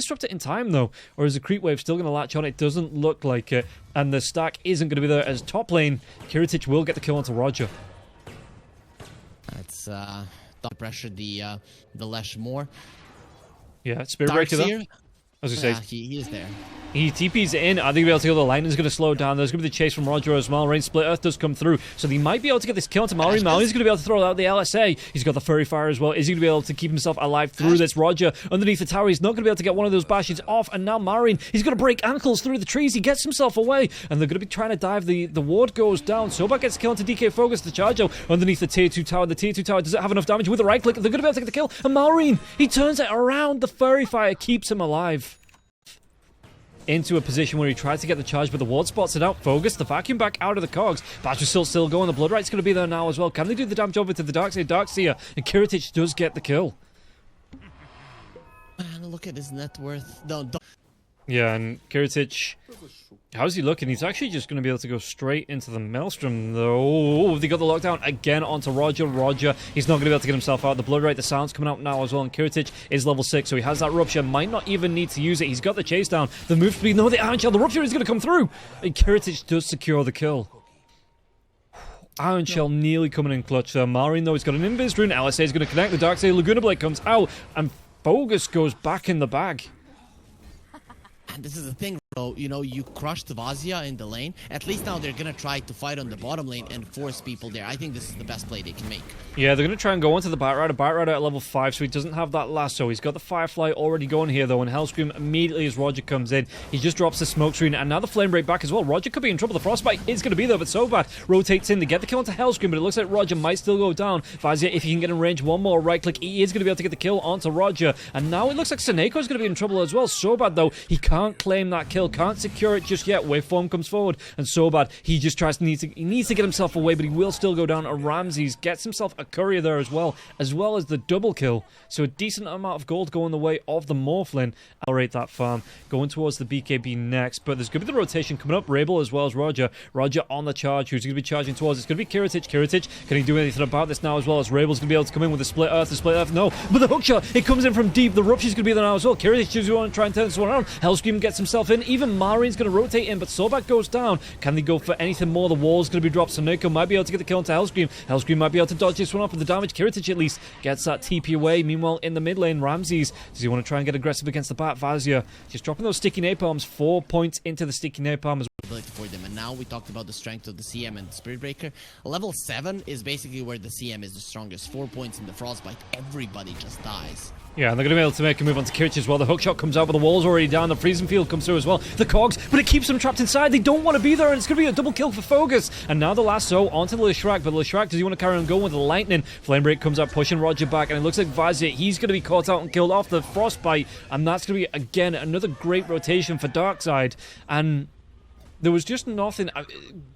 disrupt it in time, though? Or is the creep wave still going to latch on? It doesn't look like it. And the stack isn't going to be there as top lane. Kiritich will get the kill onto Roger. That's don't pressure the Lesh more. Yeah, Spirit Breaker though. As I say, he is there. He TP's in. I think he'll be able to go. The lightning's going to slow down. There's going to be the chase from Roger as well. Rain Split Earth does come through. So he might be able to get this kill onto Mallory. Mallory's going to be able to throw out the LSA. He's got the Furry Fire as well. Is he going to be able to keep himself alive through this? Roger underneath the tower. He's not going to be able to get one of those bashes off. And now Marine, he's going to break ankles through the trees. He gets himself away. And they're going to be trying to dive. The ward goes down. Sobat gets the kill onto DK Focus. The charge out underneath the tier 2 tower. The tier 2 tower doesn't have enough damage. With the right click, they're going to be able to get the kill. And Marine, he turns it around. The Furry Fire keeps him alive. Into a position where he tries to get the charge, but the ward spots it out. Focus, the vacuum back out of the cogs. Battery's still going. The Blood Right's going to be there now as well. Can they do the damage over to the Darkside? Darkseer, and Kiritich does get the kill. Man, look at his net worth. No. Yeah, and Kiritich, how's he looking? He's actually just going to be able to go straight into the Maelstrom, though. Oh, they got the lockdown again onto Roger. Roger, he's not going to be able to get himself out. The Blood Right, the sound's coming out now as well, and Kiritich is level 6, so he has that Rupture. Might not even need to use it. He's got the chase down. The move speed, no, the Iron Shell. The Rupture is going to come through. And Kiritich does secure the kill. Iron Shell nearly coming in clutch there. Marine, though, he's got an Invis rune. LSA is going to connect. The Darkside Laguna Blade comes out, and Bogus goes back in the bag. And this is the thing, bro. You know, you crushed Vazia in the lane. At least now they're going to try to fight on the bottom lane and force people there. I think this is the best play they can make. Yeah, they're going to try and go onto the Bat Rider. Bat Rider at level 5, so he doesn't have that lasso. He's got the Firefly already going here, though, and Hellscream immediately as Roger comes in. He just drops the smoke screen, and now the Flame Break back as well. Roger could be in trouble. The Frostbite is going to be there, but Sobat rotates in to get the kill onto Hellscream, but it looks like Roger might still go down. Vazia, if he can get in range, one more right click, he is going to be able to get the kill onto Roger. And now it looks like Seneko is going to be in trouble as well. Sobat, though, he can't claim that kill, can't secure it just yet. Waveform comes forward, and Sobat, he just needs to get himself away, but he will still go down. Ramses gets himself a courier there as well as the double kill. So a decent amount of gold going the way of the Morphlin. I'll rate that farm. Going towards the BKB next, but there's going to be the rotation coming up. Rabel as well as Roger. Roger on the charge. Who's going to be charging towards? It's going to be Kiritich. Kiritich, can he do anything about this now as well? As Rabel's going to be able to come in with a split earth. The split earth, no. But the hookshot, it comes in from deep. The Rupture's going to be there now as well. Kiritich is going to try and turn this one around. Hellscream gets himself in. Even Marine's going to rotate in, but Sobat goes down. Can they go for anything more? The wall's going to be dropped. Seneko might be able to get the kill onto Hellscream. Hellscream might be able to dodge this one off with the damage. Kiritich at least gets that TP away. Meanwhile, in the mid lane, Ramses, does he want to try and get aggressive against the Bat? Vazia, just dropping those sticky napalms. 4 points into the sticky napalm as well. For them. And now we talked about the strength of the CM and the Spirit Breaker. Level 7 is basically where the CM is the strongest. 4 points in the Frostbite. Everybody just dies. Yeah, and they're going to be able to make a move onto Kiritich as well. The hookshot comes out, but the wall's already down. The freezing field comes through as well. The cogs, but it keeps them trapped inside. They don't want to be there, and it's going to be a double kill for Focus. And now the lasso onto the Leshrac, but Leshrac, does he want to carry on going with the lightning? Flame Break comes up, pushing Roger back, and it looks like Vazia, he's going to be caught out and killed off the Frostbite. And that's going to be, again, another great rotation for Darkside. And there was just nothing.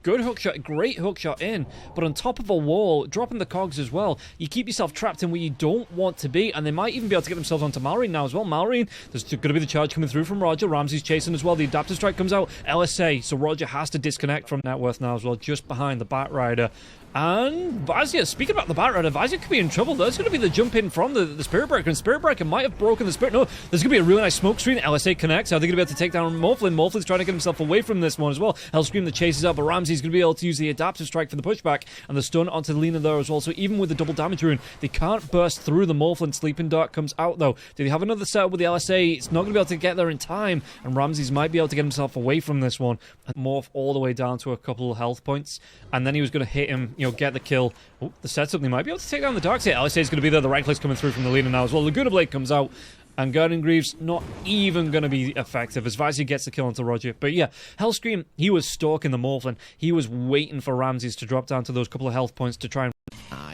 Good hookshot, great hookshot in, but on top of a wall, dropping the cogs as well, you keep yourself trapped in where you don't want to be, and they might even be able to get themselves onto Malrine now as well. Malrine, there's going to be the charge coming through from Roger. Ramsey's chasing as well. The adaptive strike comes out. LSA, so Roger has to disconnect from net worth now as well, just behind the Bat Rider. And Vazia, speaking about the Bat Rider, Vazia could be in trouble. There's going to be the jump in from the Spirit Breaker, and Spirit Breaker might have broken the Spirit. No, there's going to be a really nice smoke screen. LSA connects. Are they going to be able to take down Morphlin? Morphlin's trying to get himself away from this one as well. Hellscream the chases up, but Ramsey's going to be able to use the adaptive strike for the pushback, and the stun onto Lena there as well. So even with the double damage rune, they can't burst through the Morphlin. Sleeping Dart comes out though. Do they have another setup with the LSA? It's not going to be able to get there in time, and Ramses might be able to get himself away from this one and morph all the way down to a couple of health points, and then he was going to hit him, get the kill. Oh, the setup, they might be able to take down the Darkside. LSA is going to be there. The right click's coming through from the Lena now as well. Laguna Blade comes out, and Guardian Greaves not even going to be effective as Vazia gets the kill onto Roger. But yeah, Hellscream, he was stalking the Morphlin. He was waiting for Ramses to drop down to those couple of health points to try and...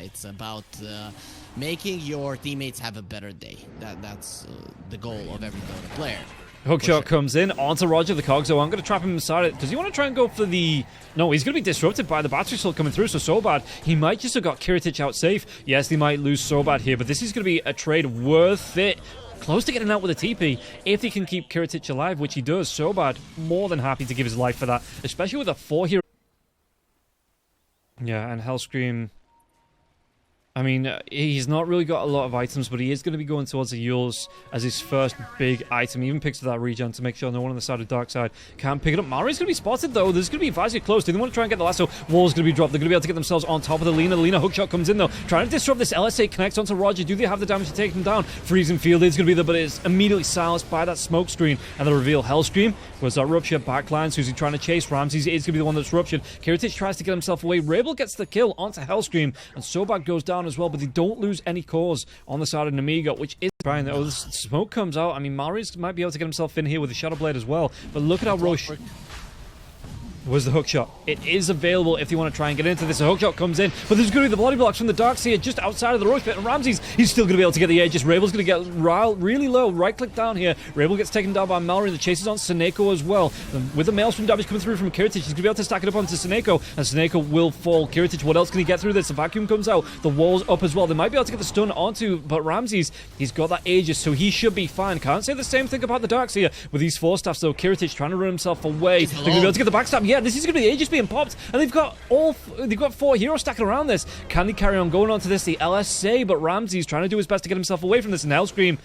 It's about making your teammates have a better day. That's the goal of every Dota player. Hookshot comes in onto Roger. The cogs, I'm going to trap him inside it. Does he want to try and go for the... No, he's going to be disrupted by the battery still coming through, so Sobat, he might just have got Kiritich out safe. Yes, they might lose Sobat here, but this is going to be a trade worth it. Close to getting out with a TP. If he can keep Kiritich alive, which he does, Sobat, more than happy to give his life for that, especially with a 4 hero. Yeah, and Hellscream... I mean, he's not really got a lot of items, but he is going to be going towards the Yules as his first big item. He even picks up that regen to make sure no one on the side of Darkside can pick it up. Mari's going to be spotted, though. There's going to be Vazia close. They want to try and get the lasso. Wall's going to be dropped. They're going to be able to get themselves on top of the Lina. The Lina hookshot comes in, though. Trying to disrupt this LSA, connects onto Roger. Do they have the damage to take him down? Freezing field is going to be there, but it's immediately silenced by that smoke screen. And the reveal Hellscream was that Rupture backlines. Who's he trying to chase? Ramses is going to be the one that's ruptured. Kiritich tries to get himself away. Rabel gets the kill onto Hellscream. And Sobad goes down as well, but they don't lose any cores on the side of Nemiga, which is Brian. Oh, the smoke comes out. I mean, Marius might be able to get himself in here with the Shadow Blade as well. But look at how Roche was the hookshot. It is available if you want to try and get into this. A hookshot comes in, but there's going to be the body blocks from the Darkseer just outside of the Roche pit, and Ramses, he's still going to be able to get the Aegis. Rabel's going to get really low. Right click down here. Rabel gets taken down by Mallory. The chase is on Seneko as well. With the Maelstrom damage coming through from Kiritich, he's going to be able to stack it up onto Seneko, and Seneko will fall. Kiritich, what else can he get through this? The vacuum comes out. The wall's up as well. They might be able to get the stun onto, but Ramses, he's got that Aegis, so he should be fine. Can't say the same thing about the Darkseer with these 4 staffs, though. Kiritich trying to run himself away. They're going to be able to get the backstab. Yeah, this is going to be the Aegis being popped, and they've got 4 heroes stacking around this. Can they carry on going on to this? The LSA, but Ramsey's trying to do his best to get himself away from this, and Hellscream,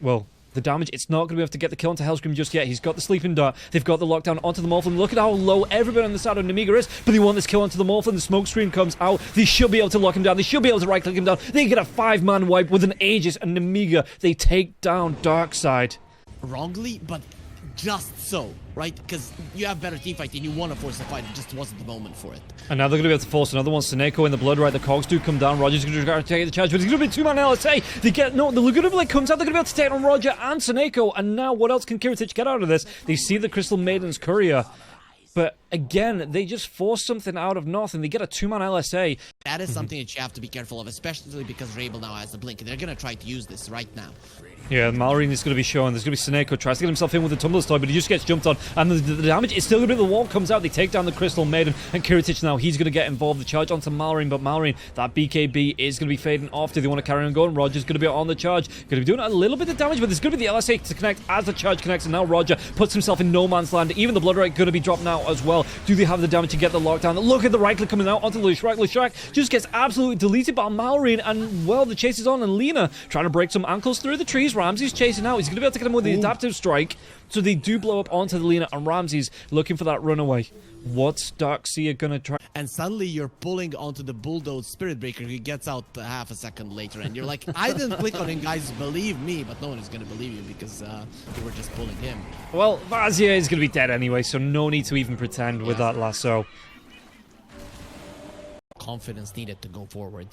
well, the damage, it's not going to be able to get the kill onto Hellscream just yet. He's got the sleeping dart. They've got the lockdown onto the Morphlin. Look at how low everybody on the side of Nemiga is, but they want this kill onto the Morphlin. The smoke screen comes out. They should be able to lock him down. They should be able to right click him down. They get a 5-man wipe with an Aegis, and Nemiga, they take down Darkside. Wrongly, but just so, right? Because you have better teamfight and you want to force the fight. It just wasn't the moment for it. And now they're going to be able to force another one. Seneko in the blood, right? The cogs do come down. Roger's going to try to take the charge, but he's going to be 2-man LSA. They get, no, the Laguna Blade comes out. They're going to be able to take on Roger and Seneko. And now what else can Kiritich get out of this? They see the Crystal Maiden's courier. But again, they just force something out of nothing. They get a 2-man LSA. That is something that you have to be careful of, especially because Rabel now has the blink. And they're going to try to use this right now. Yeah, Mallory is going to be shown. There's going to be Seneko, tries to get himself in with the Tumbler's Toy, but he just gets jumped on. And the damage is still going to be, the wall comes out. They take down the Crystal Maiden. And Kiritich now, he's going to get involved. The charge onto Mallory, but Mallory, that BKB is going to be fading off. Do they want to carry on going? Roger's going to be on the charge. Going to be doing a little bit of damage, but there's going to be the LSA to connect as the charge connects. And now Roger puts himself in no man's land. Even the Blood Right going to be dropped now as well. Do they have the damage to get the lockdown? Look at the right click coming out onto Leshrac. Leshrac just gets absolutely deleted by Mallory. And, well, the chase is on. And Lina trying to break some ankles through the trees. Ramsey's chasing out. He's going to be able to get him with the adaptive strike. So they do blow up onto the Lina, and Ramsey's looking for that runaway. What's Darkseer going to try? And suddenly you're pulling onto the Bulldoze Spirit Breaker. He gets out half a second later, and you're like, I didn't click on him, guys, believe me. But no one is going to believe you because you were just pulling him. Well, Vazia is going to be dead anyway, so no need to even pretend with that lasso. Confidence needed to go forward.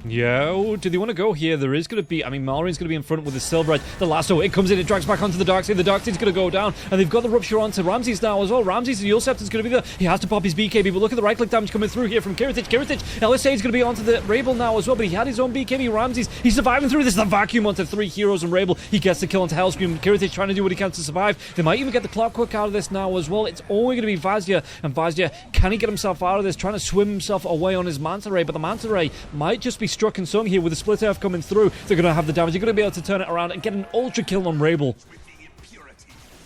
Yeah, oh, do they want to go here? There is going to be, I mean, Mallory's going to be in front with the Silver Edge. The lasso, it comes in, it drags back onto the Darkseid. The Darkseid's going to go down, and they've got the Rupture onto Ramses now as well. Ramses, the Ulceptor's going to be there. He has to pop his BKB, but look at the right-click damage coming through here from Kiritich. Kiritich, LSA is going to be onto the Rabel now as well, but he had his own BKB. Ramses, he's surviving through this. The vacuum onto 3 heroes and Rabel. He gets the kill onto Hellscream. Kiritich trying to do what he can to survive. They might even get the Clockwork out of this now as well. It's only going to be Vazia, and Vazia, can he get himself out of this? Trying to swim himself away on his Manta Ray, but the Manta Ray might just be struck and sung here with the Split Earth coming through. They're going to have the damage. They're going to be able to turn it around and get an ultra kill on Rabel.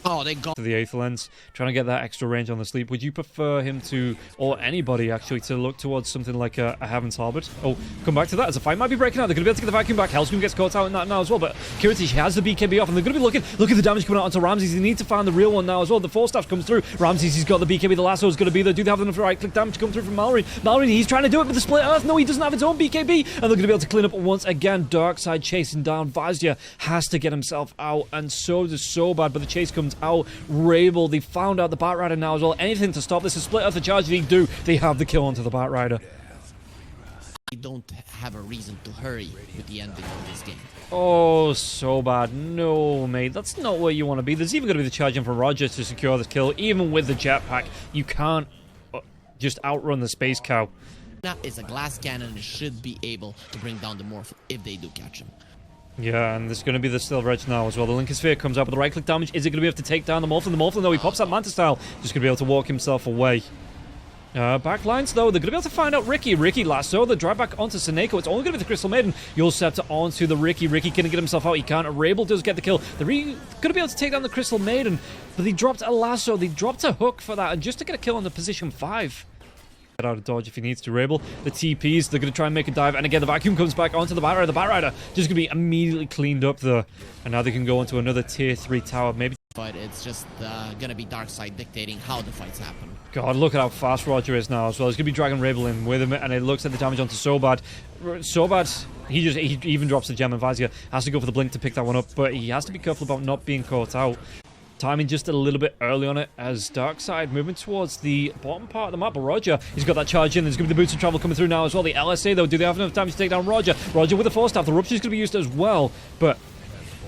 Oh, they got to the 8th lens, trying to get that extra range on the sleep. Would you prefer him to, or anybody actually, to look towards something like a Heaven's Harbor? Oh, come back to that as a fight might be breaking out. They're going to be able to get the vacuum back. Hellscream gets caught out in that now as well, but Kiritich has the BKB off, and they're going to be looking. Look at the damage coming out onto Ramses. They need to find the real one now as well. The 4-staff comes through. Ramses, he's got the BKB. The lasso is going to be there. Do they have enough right-click damage come through from Mallory? Mallory, he's trying to do it with the Split Earth. No, he doesn't have his own BKB, and they're going to be able to clean up once again. Darkside chasing down. Vazia has to get himself out, and so does Sobad, but the chase comes out. Rabel, they found out the Batrider now as well. Anything to stop this. A Split Earth, the charge they do. They have the kill onto the Batrider. You don't have a reason to hurry with the ending of this game. Oh, so bad. No, mate. That's not where you want to be. There's even going to be the charge in for Roger to secure the kill. Even with the jetpack, you can't just outrun the Space Cow. That is a glass cannon and should be able to bring down the Morph if they do catch him. Yeah, and there's going to be the Silver Edge now as well. The Lincoln Sphere comes out with the right-click damage. Is it going to be able to take down the Morphlin? The Morphlin, though, he pops that Manta style. Just going to be able to walk himself away. Backlines, though, they're going to be able to find out Ricky. Ricky lasso, the drive back onto Seneko. It's only going to be the Crystal Maiden. You'll Scepter onto the Ricky. Ricky can get himself out. He can't. Rabel does get the kill. They're going to be able to take down the Crystal Maiden, but they dropped a lasso. They dropped a hook for that, and just to get a kill on the position 5. Get out of dodge if he needs to. Rabel, the TPs, they're going to try and make a dive. And again, the vacuum comes back onto the Batrider. The Batrider just going to be immediately cleaned up there. And now they can go into another tier 3 tower. Maybe. But it's just gonna be Darkside dictating how the fights happen. God, look at how fast Roger is now as well. He's going to be dragging Rabel in with him, and it looks like the damage onto Sobad. Sobad, he even drops the gem, and Vazia has to go for the blink to pick that one up, but he has to be careful about not being caught out. Timing just a little bit early on it as Darkside moving towards the bottom part of the map. But Roger, he's got that charge in. There's going to be the boots of travel coming through now as well. The LSA, though, do they have enough time to take down Roger? Roger with the force staff. The rupture is going to be used as well, but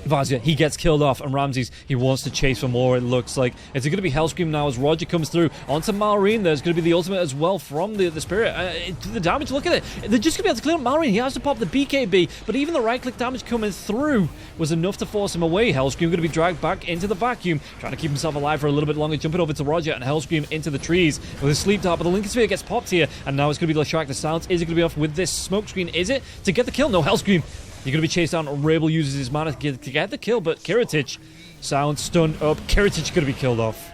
Vazia, he gets killed off, and Ramses, he wants to chase for more, it looks like. It's going to be Hellscream now as Roger comes through onto Malrine. There's going to be the ultimate as well from the Spirit. The damage, look at it. They're just going to be able to clear up Malrine. He has to pop the BKB, but even the right-click damage coming through was enough to force him away. Hellscream going to be dragged back into the vacuum, trying to keep himself alive for a little bit longer, jumping over to Roger, and Hellscream into the trees with his sleep dart, but the Lincoln Sphere gets popped here, and now it's going to be Leshrac. The silence, is it going to be off with this smoke screen? Is it to get the kill? No, Hellscream. You're going to be chased down. Rabel uses his mana to get the kill, but Kiritich, sound stunned up. Kiritich going to be killed off.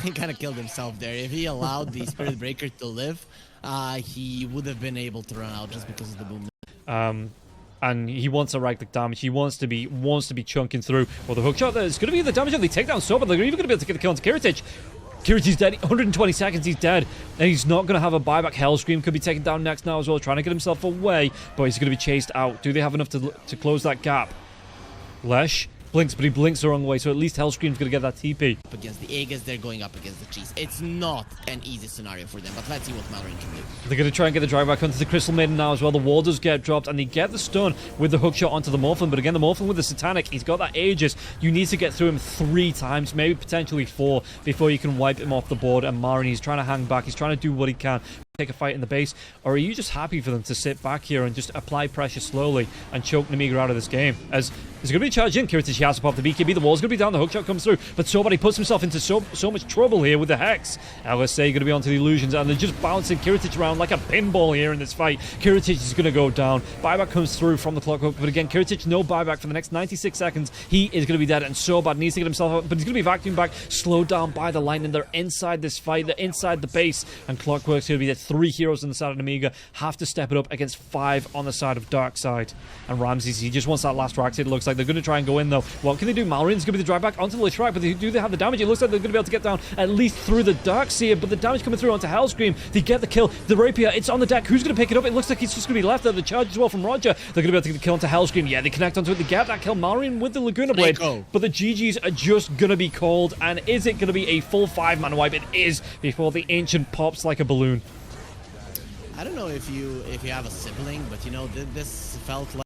He kind of killed himself there. If he allowed the Spirit Breaker to live, he would have been able to run out just because of the boom. And he wants a right-click damage. He wants to be chunking through. Well, the hookshot, there's going to be the damage on the takedown. So, but they're even going to be able to get the kill onto Kiritich. Kirichi's dead. 120 seconds, he's dead. And he's not going to have a buyback. Hellscream could be taken down next now as well, trying to get himself away. But he's going to be chased out. Do they have enough to close that gap? Lesh blinks, but he blinks the wrong way, so at least Hellscream's going to get that TP. Against the Aegis, they're going up against the Cheese. It's not an easy scenario for them, but let's see what Malrine can do. They're going to try and get the drag back onto the Crystal Maiden now as well. The wall does get dropped, and they get the stun with the hookshot onto the Morphin. But again, the Morphin with the Satanic, he's got that Aegis. You need to get through him 3 times, maybe potentially 4, before you can wipe him off the board. And Malrine, he's trying to hang back. He's trying to do what he can. Take a fight in the base, or are you just happy for them to sit back here and just apply pressure slowly and choke Nemiga out of this game? As there's going to be a charge in, Kiritich has to pop the BKB, the wall's going to be down, the hookshot comes through, but somebody puts himself into so much trouble here with the Hex. LSA going to be onto the illusions, and they're just bouncing Kiritich around like a pinball here in this fight. Kiritich is going to go down. Buyback comes through from the clockwork, but again, Kiritich, no buyback for the next 96 seconds. He is going to be dead, and Sobad needs to get himself out, but he's going to be vacuumed back, slowed down by the lightning. They're inside this fight, they're inside the base, and Clockwork's going to be the 3 heroes on the side of Nemiga, have to step it up against 5 on the side of Darkside. And Ramses, he just wants that last rack. It looks like they're going to try and go in though. What can they do? Malrine's going to be the drag back onto the Leshrac, but do they have the damage? It looks like they're going to be able to get down at least through the Darkseer, but the damage coming through onto Hellscream. They get the kill. The Rapier, it's on the deck. Who's going to pick it up? It looks like he's just going to be left there. The charge as well from Roger. They're going to be able to get the kill onto Hellscream. Yeah, they connect onto it. They get that kill. Malrine with the Laguna Blade, but the GGs are just going to be called. And is it going to be a full 5-man wipe? It is, before the Ancient pops like a balloon. I don't know if you have a sibling, but you know, this felt like